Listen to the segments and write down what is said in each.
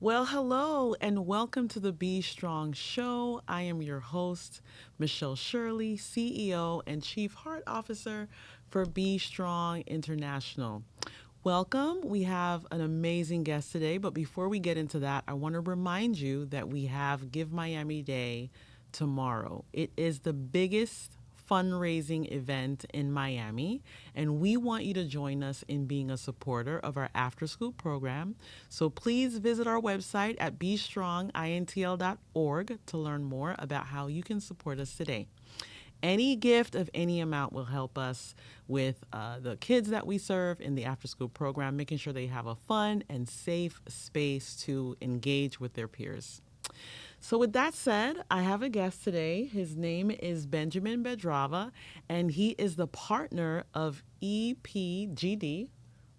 Well, hello and welcome to the Be Strong Show. I am your host, Michelle Shirley, CEO and Chief Heart Officer for Be Strong International. Welcome. We have an amazing guest today, but before we get into that, I want to remind you that we have Give Miami Day tomorrow. It is the biggest fundraising event in Miami, and we want you to join us in being a supporter of our after school program. So please visit our website at bestrongintl.org to learn more about how you can support us today. Any gift of any amount will help us with the kids that we serve in the after school program, making sure they have a fun and safe space to engage with their peers. So with that said, I have a guest today. His name is Benjamin Bedrava, and he is the partner of EPGD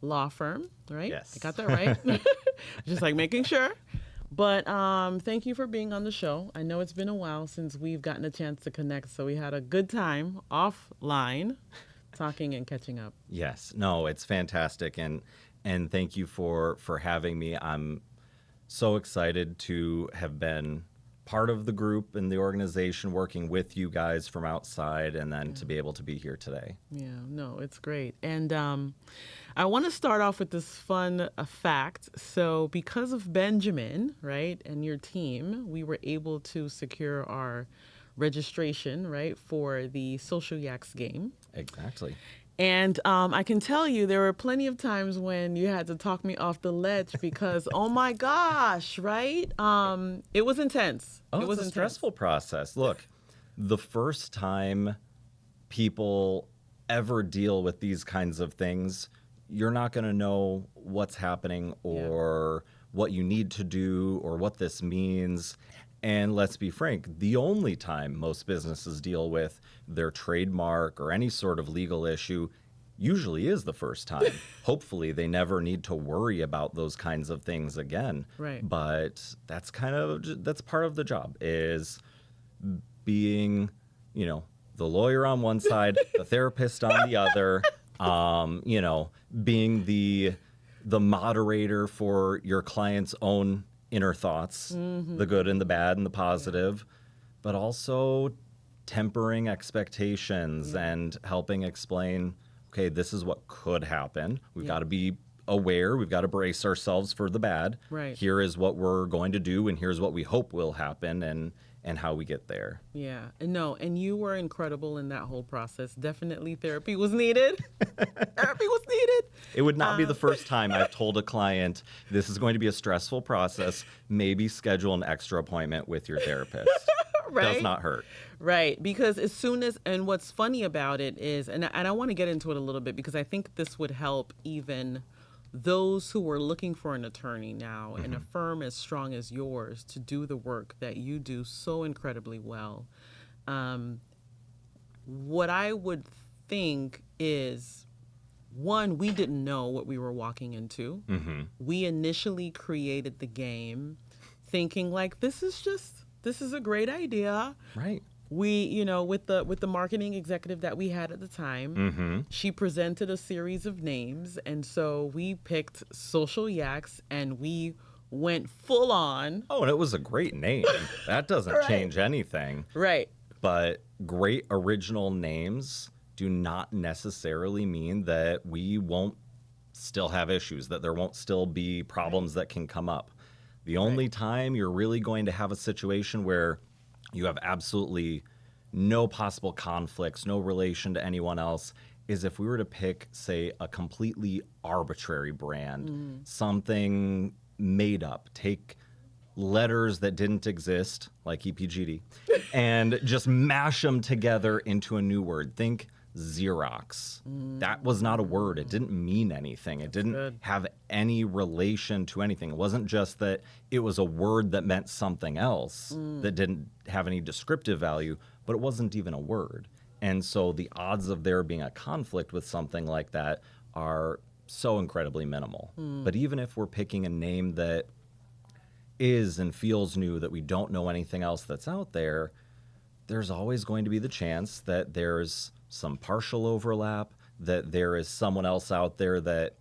law firm, right? Yes. I got that right. Just like making sure. But thank you for being on the show. I know it's been a while since we've gotten a chance to connect, so we had a good time offline talking and catching up. Yes. No, it's fantastic. And thank you for having me. I'm so excited to have been part of the group and the organization working with you guys from outside and then to be able to be here today. Yeah, no, it's great. And I want to start off with this fun fact. So because of Benjamin, right, and your team, we were able to secure our registration, right, for the Social Yaks game. Exactly. And I can tell you there were plenty of times when you had to talk me off the ledge because, oh my gosh, right? It was intense. Oh, it was it's a intense. stressful process. Look, the first time people ever deal with these kinds of things, you're not going to know what's happening or what you need to do or what this means. And let's be frank, the only time most businesses deal with their trademark or any sort of legal issue usually is the first time. Hopefully they never need to worry about those kinds of things again. Right. But that's part of the job, is being, the lawyer on one side, the therapist on the other, being the moderator for your client's own inner thoughts, the good and the bad and the positive, but also tempering expectations and helping explain, okay, this is what could happen. We've got to be aware. We've got to brace ourselves for the bad. Right. Here is what we're going to do, and here's what we hope will happen, and how we get there. Yeah. And you were incredible in that whole process. Definitely therapy was needed. Therapy was needed. It would not be the first time I've told a client, this is going to be a stressful process. Maybe schedule an extra appointment with your therapist. Right. Does not hurt. Right. Because as soon as, and what's funny about it is, and I want to get into it a little bit because I think this would help even those who are looking for an attorney now in a firm as strong as yours to do the work that you do so incredibly well. What I would think is, one, we didn't know what we were walking into. We initially created the game thinking like, this is a great idea. Right. We, with the marketing executive that we had at the time, she presented a series of names. And so we picked Social Yaks and we went full on. Oh, and it was a great name. That doesn't change anything. Right. But great original names do not necessarily mean that we won't still have issues, that there won't still be problems that can come up. The only time you're really going to have a situation where you have absolutely no possible conflicts, no relation to anyone else, is if we were to pick, say, a completely arbitrary brand, something made up. Take letters that didn't exist, like EPGD, and just mash them together into a new word. Think Xerox. That was not a word. It didn't mean anything. It didn't have any relation to anything. It wasn't just that it was a word that meant something else that didn't have any descriptive value, but it wasn't even a word. And so the odds of there being a conflict with something like that are so incredibly minimal. But even if we're picking a name that is and feels new, that we don't know anything else that's out there, there's always going to be the chance that there's some partial overlap, that there is someone else out there that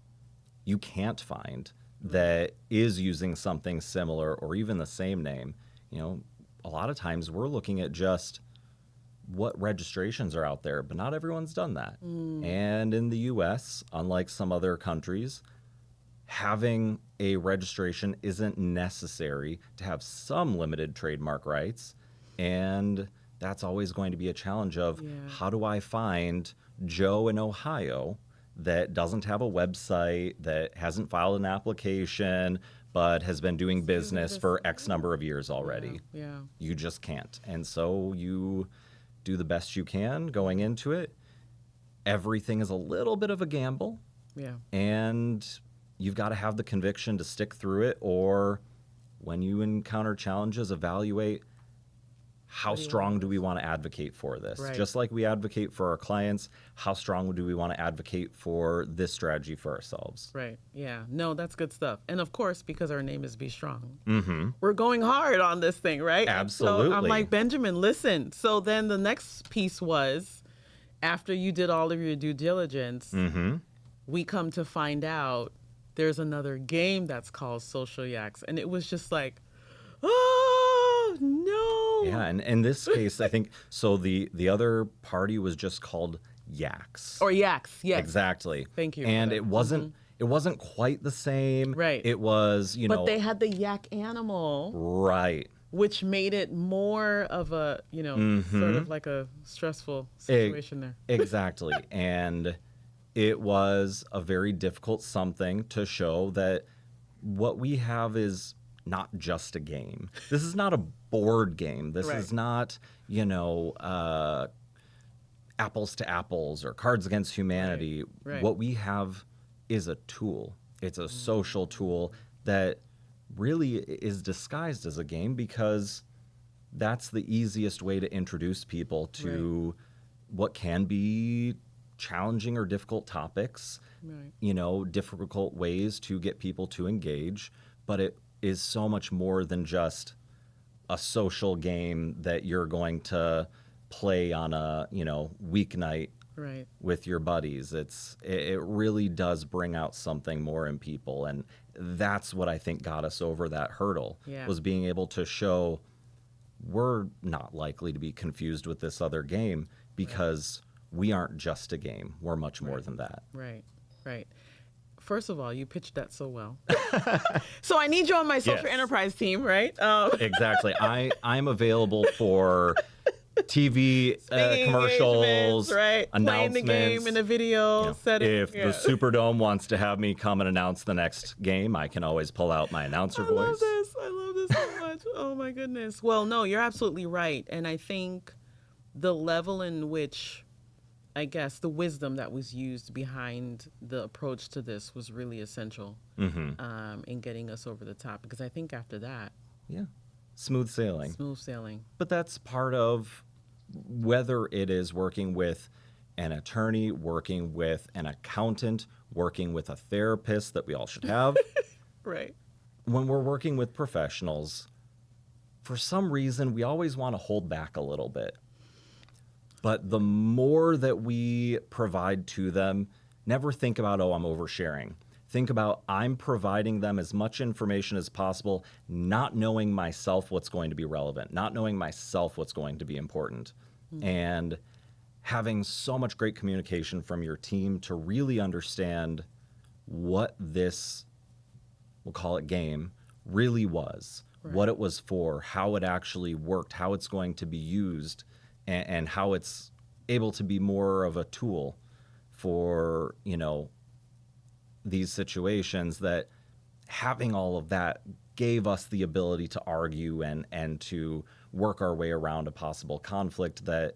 you can't find that is using something similar or even the same name, a lot of times we're looking at just what registrations are out there, but not everyone's done that. And in the US, unlike some other countries, having a registration isn't necessary to have some limited trademark rights. And that's always going to be a challenge of how do I find Joe in Ohio that doesn't have a website, that hasn't filed an application, but has been doing business for X number of years already. Yeah. You just can't. And so you do the best you can going into it. Everything is a little bit of a gamble. Yeah. And you've got to have the conviction to stick through it, or when you encounter challenges, evaluate how strong do we want to advocate for this? Right. Just like we advocate for our clients, how strong do we want to advocate for this strategy for ourselves? Right. Yeah. No, that's good stuff. And of course, because our name is Be Strong, We're going hard on this thing, right? Absolutely. So I'm like, Benjamin, listen. So then the next piece was, after you did all of your due diligence, we come to find out there's another game that's called Social Yaks. And it was just like, oh, no. Yeah, and in this case, I think, so the other party was just called Yaks. Or Yaks, yes. Exactly. Thank you. And it wasn't quite the same. Right. It was, But they had the yak animal, right. which made it more of a, sort of like a stressful situation there. Exactly. And it was a very difficult something to show that what we have is not just a game. This is not a board game. This is not, apples to apples or Cards Against Humanity. Right. What we have is a tool. It's a social tool that really is disguised as a game, because that's the easiest way to introduce people to what can be challenging or difficult topics, difficult ways to get people to engage. But it is so much more than just a social game that you're going to play on a, weeknight with your buddies. It really does bring out something more in people. And that's what I think got us over that hurdle, was being able to show we're not likely to be confused with this other game, because we aren't just a game. We're much more than that. Right. First of all, you pitched that so well. So I need you on my social enterprise team, right? Exactly. I'm available for TV commercials, announcements. Playing the game in a video setting. If the Superdome wants to have me come and announce the next game, I can always pull out my announcer voice. I love this so much. Oh my goodness. Well, no, you're absolutely right. And I think the level in which, I guess, the wisdom that was used behind the approach to this was really essential in getting us over the top. Because I think after that, smooth sailing. But that's part of whether it is working with an attorney, working with an accountant, working with a therapist that we all should have. Right. When we're working with professionals, for some reason, we always want to hold back a little bit. But the more that we provide to them, never think about, oh, I'm oversharing. Think about, I'm providing them as much information as possible, not knowing myself what's going to be relevant, not knowing myself what's going to be important. And having so much great communication from your team to really understand what this, we'll call it game, really was, what it was for, how it actually worked, how it's going to be used, and how it's able to be more of a tool for, these situations. That having all of that gave us the ability to argue and to work our way around a possible conflict, that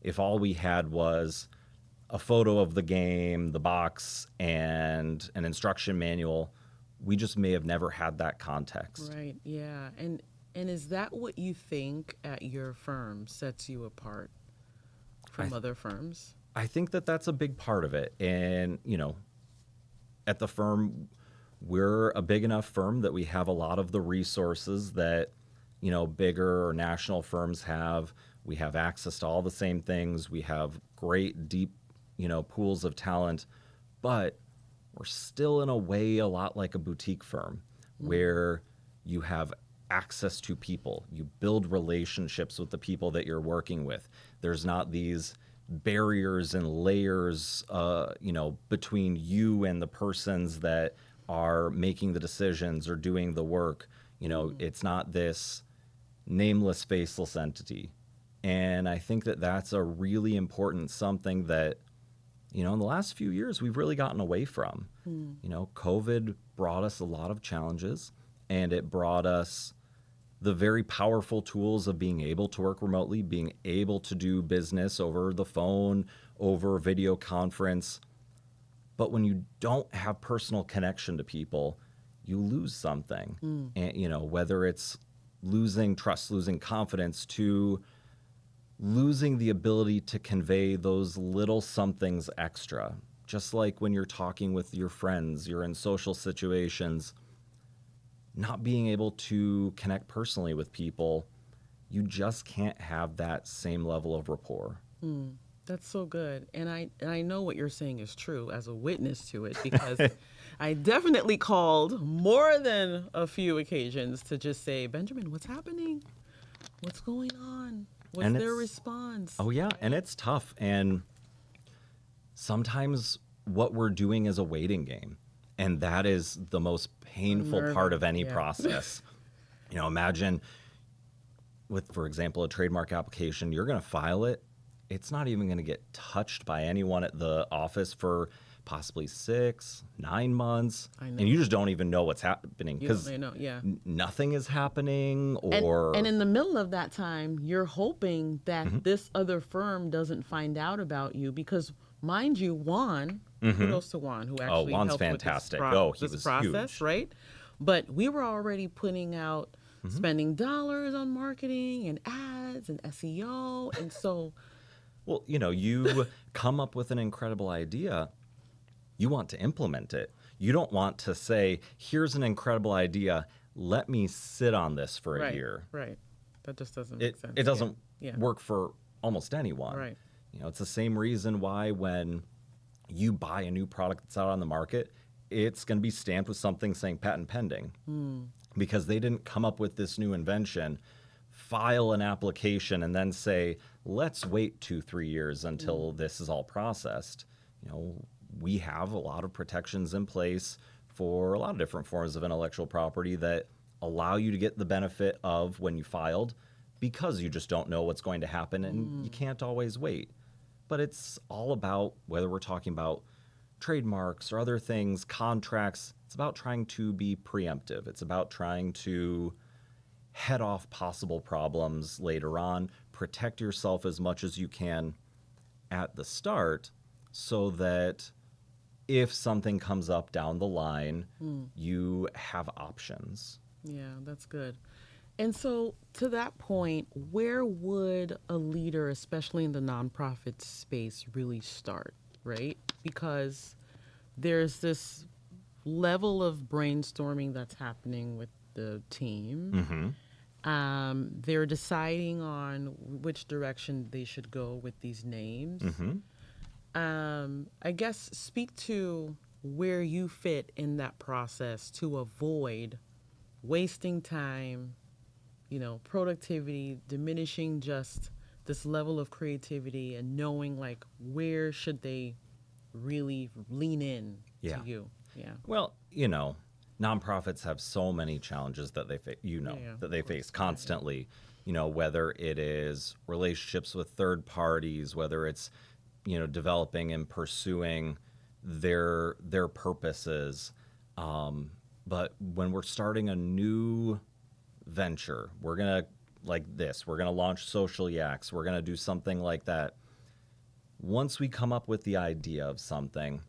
if all we had was a photo of the game, the box, and an instruction manual, we just may have never had that context. Right, yeah. And is that what you think at your firm sets you apart from other firms? I think that that's a big part of it. And, at the firm, we're a big enough firm that we have a lot of the resources that, bigger or national firms have. We have access to all the same things. We have great, deep, pools of talent. But we're still in a way a lot like a boutique firm where you have access to people. You build relationships with the people that you're working with. There's not these barriers and layers, between you and the persons that are making the decisions or doing the work. It's not this nameless, faceless entity. And I think that that's a really important something that, in the last few years, we've really gotten away from. COVID brought us a lot of challenges, and it brought us the very powerful tools of being able to work remotely, being able to do business over the phone, over video conference. But when you don't have personal connection to people, you lose something. And, whether it's losing trust, losing confidence, to losing the ability to convey those little somethings extra. Just like when you're talking with your friends, you're in social situations, not being able to connect personally with people, you just can't have that same level of rapport. That's so good. And I know what you're saying is true as a witness to it, because I definitely called more than a few occasions to just say, Benjamin, what's happening? What's going on? What's their response? Oh, yeah. And it's tough. And sometimes what we're doing is a waiting game. And that is the most painful part of any process. Imagine with, for example, a trademark application, you're going to file it. It's not even going to get touched by anyone at the office for possibly 6-9 months. I know. And you just don't even know what's happening because nothing is happening. And in the middle of that time, you're hoping that this other firm doesn't find out about you, because, mind you, Juan, kudos to Juan, who actually Juan's helped fantastic. with He this was process, huge. right? But we were already putting out, spending dollars on marketing and ads and SEO. And so... Well, you come up with an incredible idea. You want to implement it. You don't want to say, here's an incredible idea. Let me sit on this for a year. Right. That just doesn't make sense. It doesn't work for almost anyone. Right. It's the same reason why when you buy a new product that's out on the market, it's going to be stamped with something saying patent pending. Because they didn't come up with this new invention, file an application, and then say, let's wait 2-3 years until this is all processed. We have a lot of protections in place for a lot of different forms of intellectual property that allow you to get the benefit of when you filed, because you just don't know what's going to happen and you can't always wait. But it's all about, whether we're talking about trademarks or other things, contracts, it's about trying to be preemptive. It's about trying to head off possible problems later on, protect yourself as much as you can at the start, so that if something comes up down the line, you have options. Yeah, that's good. And so, to that point, where would a leader, especially in the nonprofit space, really start, right? Because there's this level of brainstorming that's happening with the team. They're deciding on which direction they should go with these names. I guess speak to where you fit in that process to avoid wasting time, productivity, diminishing just this level of creativity, and knowing like where should they really lean in to you. Yeah. Well, nonprofits have so many challenges that they that they face constantly. Whether it is relationships with third parties, whether it's developing and pursuing their purposes. But when we're starting a new venture, we're gonna launch Social Yaks. We're gonna do something like that. Once we come up with the idea of something,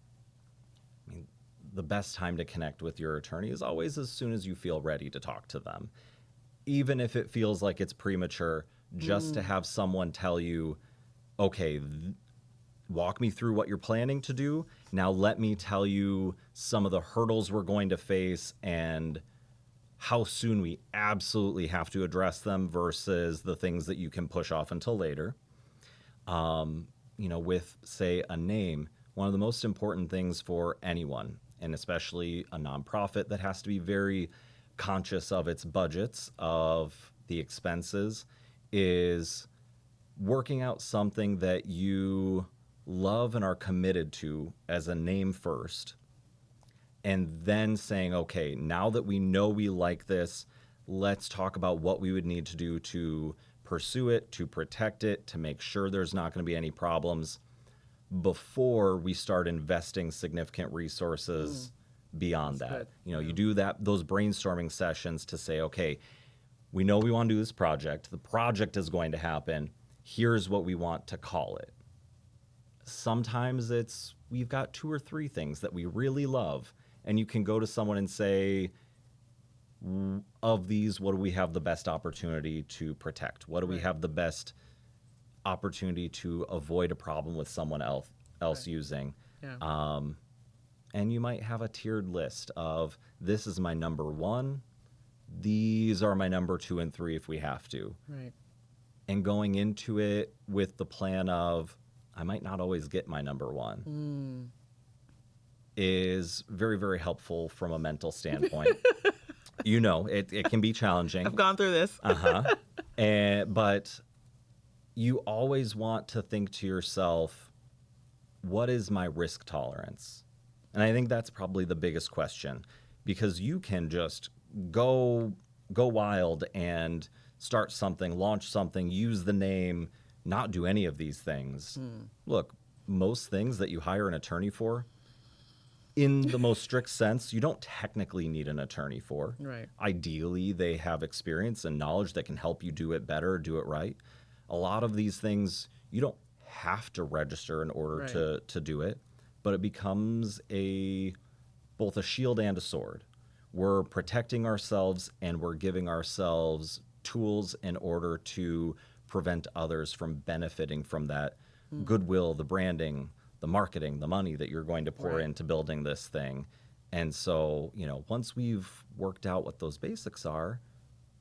the best time to connect with your attorney is always as soon as you feel ready to talk to them. Even if it feels like it's premature, just to have someone tell you, okay, walk me through what you're planning to do. Now let me tell you some of the hurdles we're going to face and how soon we absolutely have to address them versus the things that you can push off until later. With, say, a name, one of the most important things for anyone and especially a nonprofit that has to be very conscious of its budgets, of the expenses, is working out something that you love and are committed to as a name first, and then saying, okay, now that we know we like this, let's talk about what we would need to do to pursue it, to protect it, to make sure there's not going to be any problems before we start investing significant resources beyond That's that. good. You know, you do those brainstorming sessions to say, okay, we know we want to do this project. The project is going to happen. Here's what we want to call it. Sometimes we've got 2 or 3 things that we really love, and you can go to someone and say, of these, what do we have the best opportunity to protect? What do we have the best opportunity to avoid a problem with someone else using? Yeah. And you might have a tiered list of, this is my number 1, these are my number 2 and 3 if we have to. Right. And going into it with the plan of, I might not always get my number 1, is very, very helpful from a mental standpoint. You know, it can be challenging. I've gone through this. But you always want to think to yourself, what is my risk tolerance? And I think that's probably the biggest question, because you can just go wild and start something, launch something, use the name, not do any of these things. Look, most things that you hire an attorney for, in the most strict sense, you don't technically need an attorney for. Right. Ideally, they have experience and knowledge that can help you do it better, do it right. A lot of these things, you don't have to register in order to do it, but it becomes both a shield and a sword. We're protecting ourselves, and we're giving ourselves tools in order to prevent others from benefiting from that goodwill, the branding, the marketing, the money that you're going to pour into building this thing. And so, you know, once we've worked out what those basics are,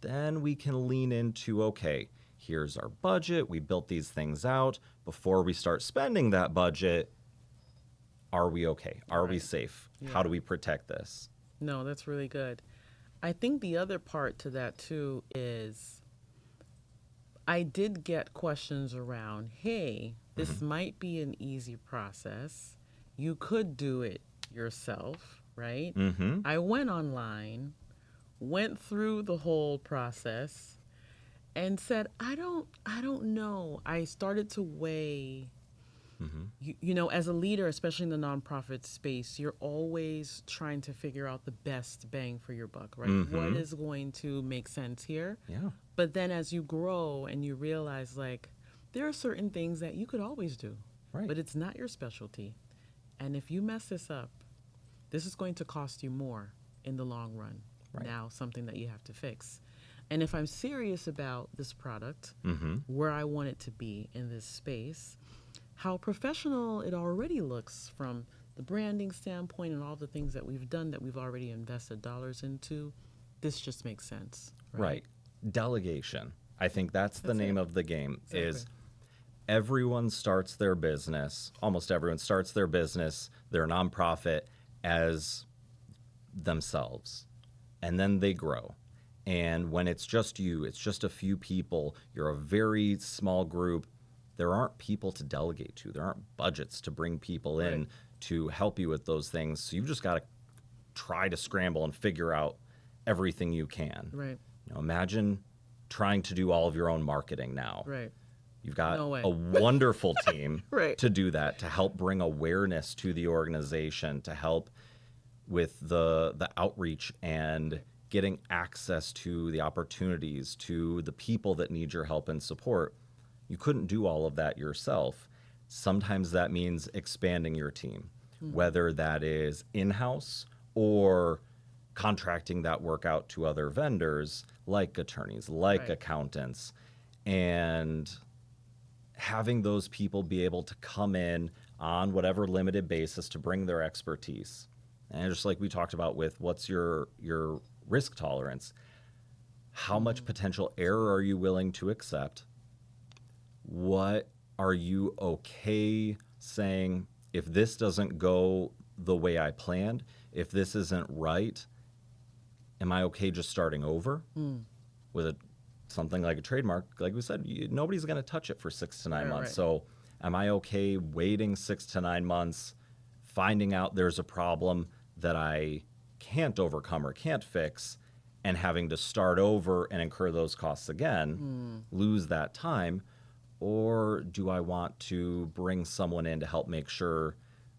then we can lean into, okay, here's our budget. We built these things out. Before we start spending that budget, are we okay? Are we safe? Yeah. How do we protect this? No, that's really good. I think the other part to that too is I did get questions around, hey, this might be an easy process. You could do it yourself, right? I went online, went through the whole process, and said, I don't know. I started to weigh, you know, as a leader, especially in the nonprofit space, you're always trying to figure out the best bang for your buck, right? What is going to make sense here? Yeah. But then as you grow and you realize, like, there are certain things that you could always do, Right. but it's not your specialty. And if you mess this up, this is going to cost you more in the long run. Right. Now, something that you have to fix. And if I'm serious about this product, where I want it to be in this space, how professional it already looks from the branding standpoint and all the things that we've done that we've already invested dollars into, this just makes sense. Right. Delegation. I think that's the name of the game. Exactly. Is everyone starts their business, almost everyone starts their business, their nonprofit, as themselves. And then they grow. And when it's just you, it's just a few people, you're a very small group, there aren't people to delegate to. There aren't budgets to bring people in to help you with those things. So you've just got to try to scramble and figure out everything you can. Right. You know, imagine trying to do all of your own marketing now. Right. You've got No way. a wonderful team Right. to do that, to help bring awareness to the organization, to help with the outreach and getting access to the opportunities, to the people that need your help and support. You couldn't do all of that yourself. Sometimes that means expanding your team, whether that is in-house or contracting that work out to other vendors like attorneys, like accountants, and having those people be able to come in on whatever limited basis to bring their expertise. And just like we talked about with what's your risk tolerance, how much potential error are you willing to accept? What are you okay saying, if this doesn't go the way I planned, if this isn't right, am I okay just starting over with something like a trademark? Like we said, nobody's going to touch it for 6 to 9 months. Right. So am I okay waiting 6 to 9 months, finding out there's a problem that I can't overcome or can't fix, and having to start over and incur those costs again, lose that time? Or do I want to bring someone in to help make sure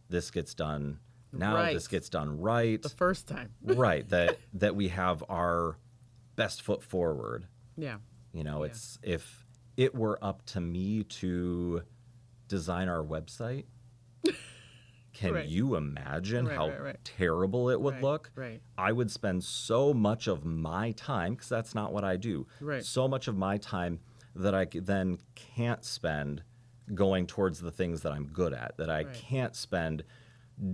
this gets done now, Right. this gets done right, The first time. right, that we have our best foot forward. Yeah. You know, Yeah. it's if it were up to me to design our website, can Right. you imagine Right, how right. terrible it would Right, look? right. I would spend so much of my time, because that's not what I do, Right. so much of my time that I then can't spend going towards the things that I'm good at, that I Right. can't spend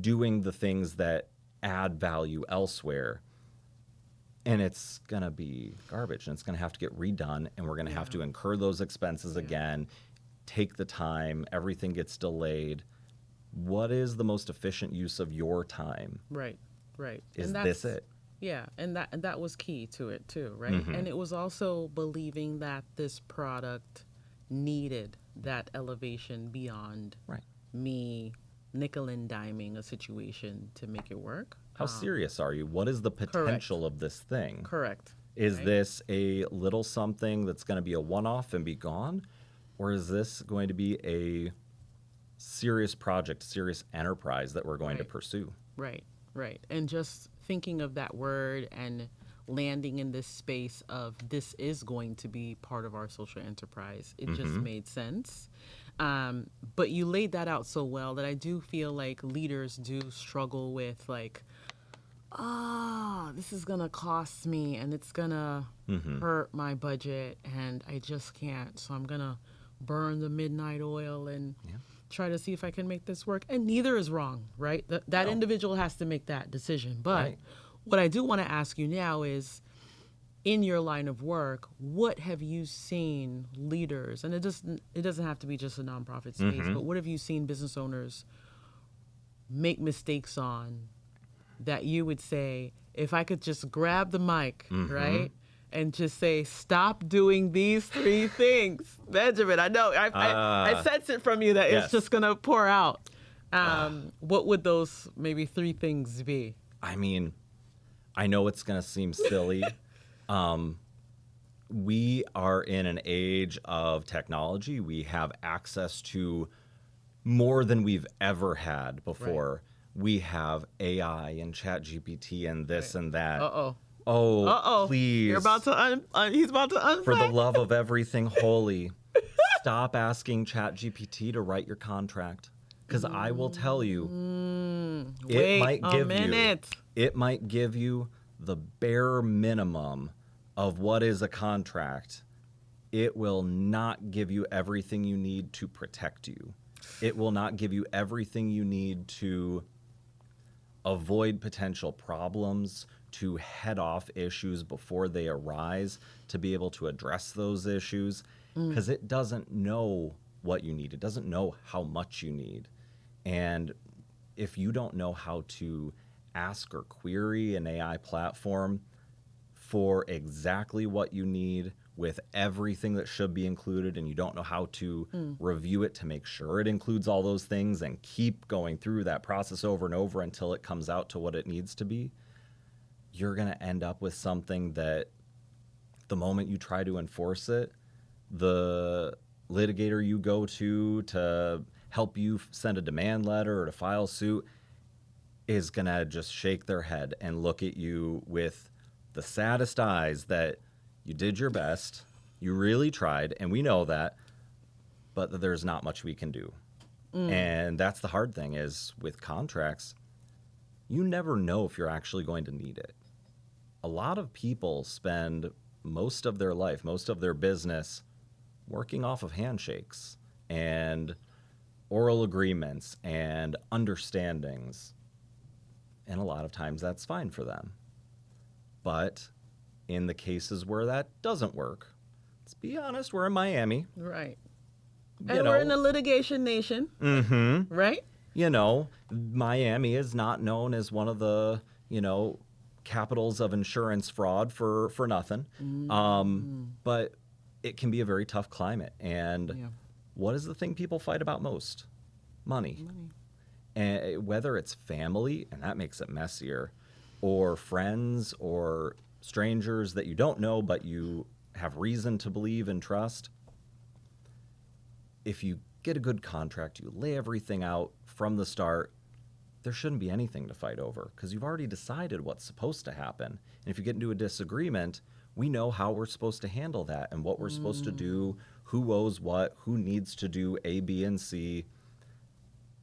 doing the things that add value elsewhere. And it's going to be garbage, and it's going to have to get redone, and we're going to have to incur those expenses again, take the time, everything gets delayed. What is the most efficient use of your time? Right. Right. Is And this that's- it? Yeah, and that was key to it too, right? Mm-hmm. And it was also believing that this product needed that elevation beyond Right. me nickel and diming a situation to make it work. How serious are you? What is the potential of this thing? Correct. Is right? this a little something that's going to be a one-off and be gone? Or is this going to be a serious project, serious enterprise that we're going to Right. pursue? Right, right. And just thinking of that word and landing in this space of this is going to be part of our social enterprise, it just made sense. But you laid that out so well that I do feel like leaders do struggle with like, this is gonna cost me and it's gonna hurt my budget and I just can't. So I'm gonna burn the midnight oil and try to see if I can make this work. And neither is wrong, right? That No. individual has to make that decision. But Right. what I do want to ask you now is, in your line of work, what have you seen leaders, and it doesn't have to be just a nonprofit space, but what have you seen business owners make mistakes on that you would say, if I could just grab the mic, right, and just say, stop doing these 3 things, Benjamin? I know I sense it from you that yes. it's just gonna pour out. What would those maybe 3 things be? I mean, I know it's going to seem silly. We are in an age of technology. We have access to more than we've ever had before. We have AI and ChatGPT and this and that. Uh-oh. Oh, please. You're about to he's about to unpack. For the love of everything holy, stop asking ChatGPT to write your contract. Because I will tell you, Wait might a give minute. it might give you the bare minimum of what is a contract. It will not give you everything you need to protect you. It will not give you everything you need to avoid potential problems, to head off issues before they arise, to be able to address those issues, because it doesn't know what you need. It doesn't know how much you need. And if you don't know how to ask or query an AI platform for exactly what you need with everything that should be included, and you don't know how to review it to make sure it includes all those things and keep going through that process over and over until it comes out to what it needs to be, you're going to end up with something that the moment you try to enforce it, the litigator you go to help you send a demand letter or to file suit is going to just shake their head and look at you with the saddest eyes that you did your best, you really tried, and we know that, but that there's not much we can do. And that's the hard thing is with contracts, you never know if you're actually going to need it. A lot of people spend most of their life, most of their business working off of handshakes and oral agreements and understandings. And a lot of times that's fine for them. But in the cases where that doesn't work, let's be honest, we're in Miami. Right. You And know, we're in a litigation nation. Right? you know, Miami is not known as one of the capitals of insurance fraud for nothing. But it can be a very tough climate. And what is the thing people fight about most? Money. And whether it's family, and that makes it messier, or friends or strangers that you don't know but you have reason to believe and trust. If you get a good contract, you lay everything out from the start, there shouldn't be anything to fight over because you've already decided what's supposed to happen. And if you get into a disagreement, we know how we're supposed to handle that and what we're supposed to do, who owes what, who needs to do A, B, and C.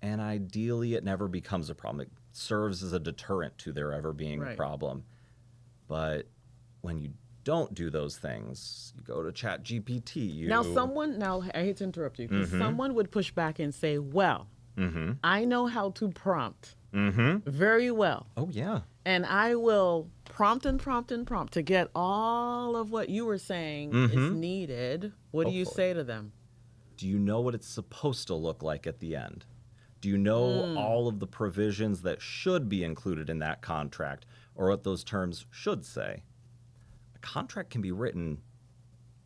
And ideally, it never becomes a problem. It serves as a deterrent to there ever being a problem. But when you don't do those things, you go to ChatGPT. Now I hate to interrupt you, because someone would push back and say, well, I know how to prompt very well. Oh, yeah. And I will prompt and prompt and prompt to get all of what you were saying is needed. What do you say to them? Do you know what it's supposed to look like at the end? Do you know all of the provisions that should be included in that contract or what those terms should say? A contract can be written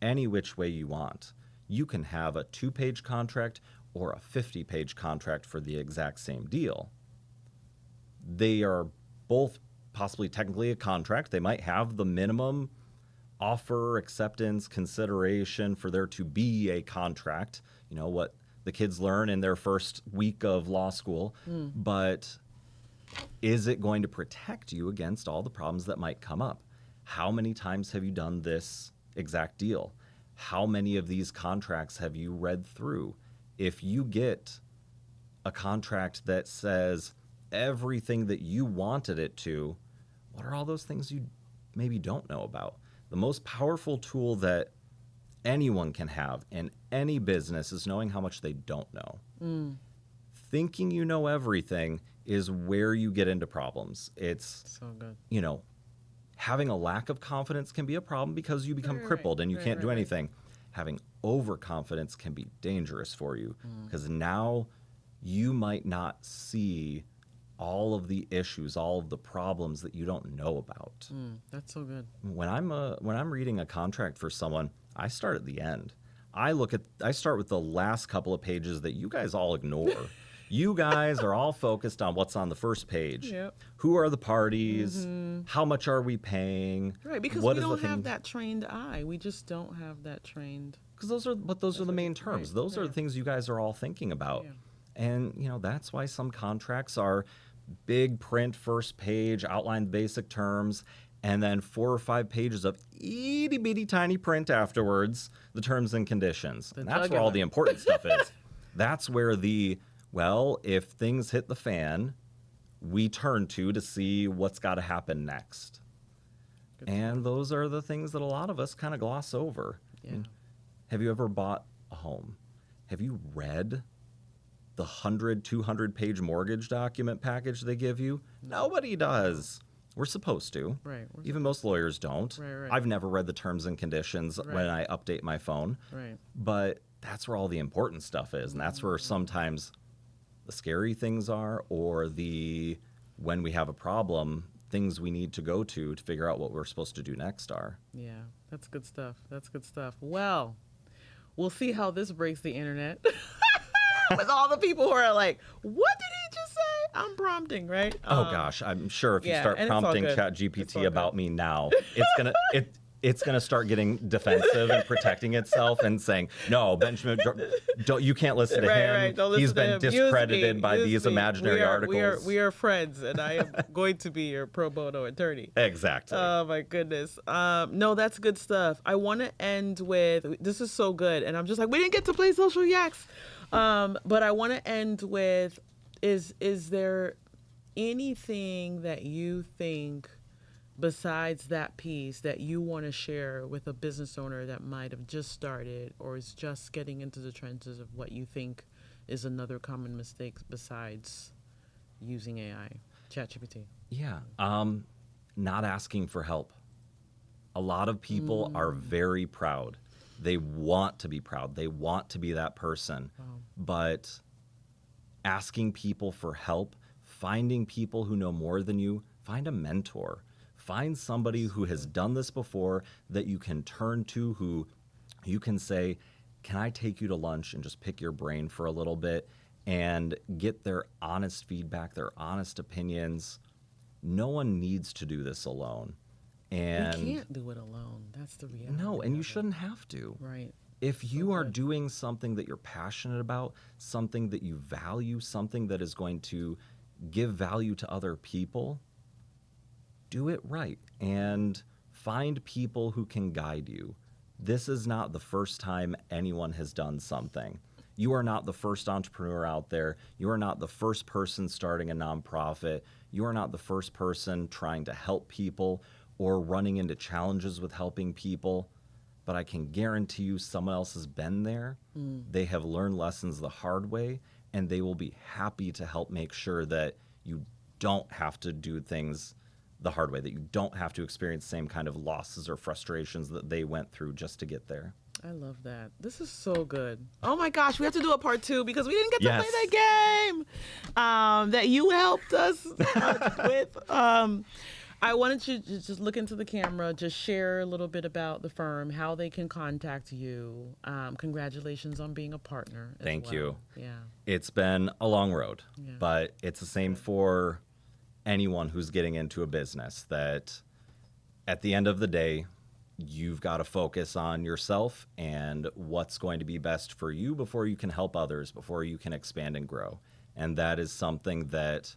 any which way you want. You can have a 2-page contract or a 50-page contract for the exact same deal. They are both possibly technically a contract. They might have the minimum offer, acceptance, consideration for there to be a contract, what the kids learn in their first week of law school. But is it going to protect you against all the problems that might come up? How many times have you done this exact deal? How many of these contracts have you read through? If you get a contract that says everything that you wanted it to, what are all those things you maybe don't know about? The most powerful tool that anyone can have in any business is knowing how much they don't know. Thinking you know everything is where you get into problems. It's so good. Having a lack of confidence can be a problem because you become crippled and you can't do anything. Having overconfidence can be dangerous for you because now you might not see all of the issues, all of the problems that you don't know about. That's so good. When I'm reading a contract for someone, I start at the end. I start with the last couple of pages that you guys all ignore. You guys are all focused on what's on the first page. Who are the parties? How much are we paying? Right, because we don't have that trained eye. We just don't have that trained. Because those are the main terms. Those are the things you guys are all thinking about. And, that's why some contracts are big print, first page, outline basic terms, and then 4 or 5 pages of itty bitty tiny print afterwards, the terms and conditions. And that's where all the important stuff is. That's where if things hit the fan, we turn to see what's got to happen next. And those are the things that a lot of us kind of gloss over. Have you ever bought a home? Have you read the 100, 200-page mortgage document package they give you? Nobody does. We're supposed to. Right. Even most lawyers don't. Right. I've never read the terms and conditions when I update my phone. Right. But that's where all the important stuff is. And that's where sometimes the scary things are, or when we have a problem, things we need to go to figure out what we're supposed to do next are. Yeah, that's good stuff. Well, we'll see how this breaks the internet. With all the people who are like, what did he just say? I'm prompting, right? Oh gosh, I'm sure if you start prompting ChatGPT about me now, it's gonna start getting defensive and protecting itself and saying, "No, Benjamin, you can't listen to him. Right. Don't listen He's to been him. discredited by these imaginary articles." We are friends, and I am going to be your pro bono attorney. Exactly. Oh my goodness. No, that's good stuff. I want to end with, this is so good, and I'm just like, we didn't get to play social yaks. But I want to end with, is there anything that you think besides that piece that you want to share with a business owner that might have just started or is just getting into the trenches of what you think is another common mistake besides using AI, ChatGPT? Yeah. Not asking for help. A lot of people are very proud. They want to be proud. They want to be that person. Wow. But asking people for help, finding people who know more than you, find a mentor. Find somebody who has done this before that you can turn to, who you can say, can I take you to lunch and just pick your brain for a little bit and get their honest feedback, their honest opinions. No one needs to do this alone. And We can't do it alone. That's the reality. no, and you of it. shouldn't have to. Right. If you are good. doing something that you're passionate about, something that you value, something that is going to give value to other people, do it right and find people who can guide you. This is not the first time anyone has done something. You are not the first entrepreneur out there. You are not the first person starting a nonprofit. You are not the first person trying to help people or running into challenges with helping people. But I can guarantee you someone else has been there. They have learned lessons the hard way, and they will be happy to help make sure that you don't have to do things the hard way, that you don't have to experience the same kind of losses or frustrations that they went through just to get there. I love that. This is so good. Oh my gosh, we have to do a part 2 because we didn't get to Yes. play that game that you helped us with. I wanted you to just look into the camera, just share a little bit about the firm, how they can contact you. Congratulations on being a partner. As Thank well. you. Yeah. It's been a long road, Yeah. but it's the same for anyone who's getting into a business, that at the end of the day, you've got to focus on yourself and what's going to be best for you before you can help others, before you can expand and grow. And that is something that,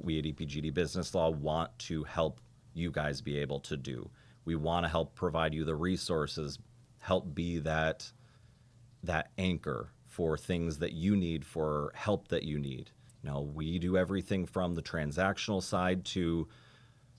we at EPGD Business Law want to help you guys be able to do. We want to help provide you the resources, help be that anchor for things that you need, for help that you need. We do everything from the transactional side to,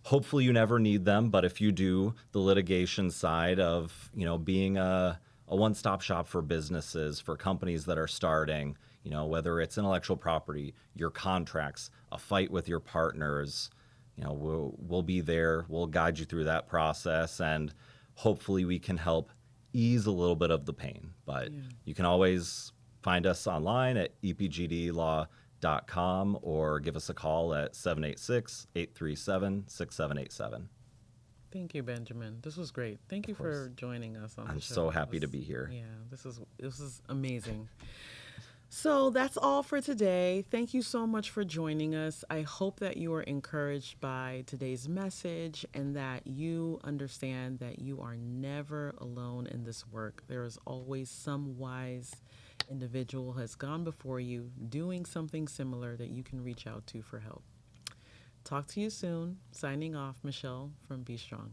hopefully you never need them, but if you do, the litigation side of, being a one-stop shop for businesses, for companies that are starting, whether it's intellectual property, your contracts, a fight with your partners, we'll be there. We'll guide you through that process, and hopefully we can help ease a little bit of the pain. But you can always find us online at epgdlaw.com or give us a call at 786-837-6787. Thank you, Benjamin. This was great. Thank you for joining us on the show. I'm so happy to be here. Yeah, this is amazing. So that's all for today. Thank you so much for joining us. I hope that you are encouraged by today's message and that you understand that you are never alone in this work. There is always some wise individual who has gone before you doing something similar that you can reach out to for help. Talk to you soon. Signing off, Michelle from Be Strong.